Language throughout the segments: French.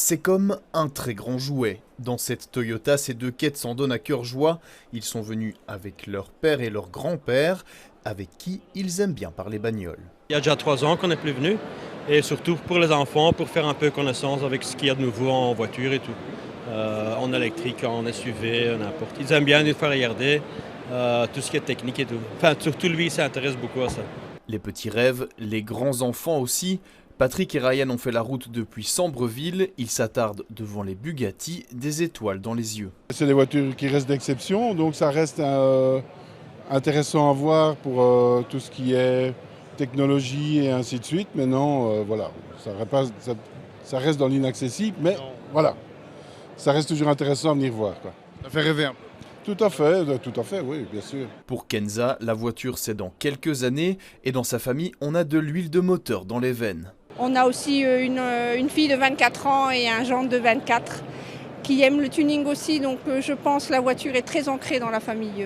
C'est comme un très grand jouet. Dans cette Toyota, ces deux quêtes s'en donnent à cœur joie. Ils sont venus avec leur père et leur grand-père, avec qui ils aiment bien parler bagnole. Il y a déjà 3 ans qu'on n'est plus venu, et surtout pour les enfants, pour faire un peu connaissance avec ce qu'il y a de nouveau en voiture et tout. En électrique, en SUV, n'importe. Ils aiment bien nous faire regarder tout ce qui est technique et tout. Enfin, surtout lui, il s'intéresse beaucoup à ça. Les petits rêves, les grands enfants aussi. Patrick et Ryan ont fait la route depuis Sambreville. Ils s'attardent devant les Bugatti, des étoiles dans les yeux. C'est des voitures qui restent d'exception, donc ça reste intéressant à voir pour tout ce qui est technologie et ainsi de suite. Maintenant, voilà, ça reste dans l'inaccessible, mais voilà, ça reste toujours intéressant à venir voir, quoi. Ça fait rêver un peu. Tout à fait, oui, bien sûr. Pour Kenza, la voiture c'est dans quelques années et dans sa famille, on a de l'huile de moteur dans les veines. On a aussi une fille de 24 ans et un gendre de 24 qui aiment le tuning aussi, donc je pense que la voiture est très ancrée dans la famille.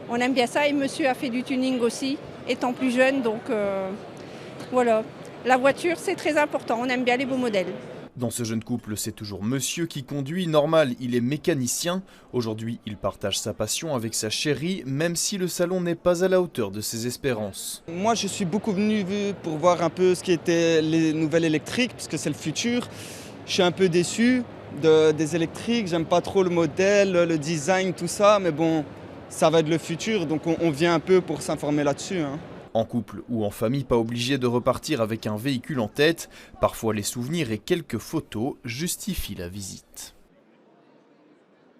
On aime bien ça et monsieur a fait du tuning aussi, étant plus jeune, donc voilà. La voiture c'est très important, on aime bien les beaux modèles. Dans ce jeune couple, c'est toujours monsieur qui conduit. Normal, il est mécanicien. Aujourd'hui, il partage sa passion avec sa chérie, même si le salon n'est pas à la hauteur de ses espérances. Moi, je suis beaucoup venu pour voir un peu ce qui était les nouvelles électriques, parce que c'est le futur. Je suis un peu déçu des électriques. J'aime pas trop le modèle, le design, tout ça. Mais bon, ça va être le futur, donc on vient un peu pour s'informer là-dessus, hein. En couple ou en famille, pas obligé de repartir avec un véhicule en tête. Parfois, les souvenirs et quelques photos justifient la visite.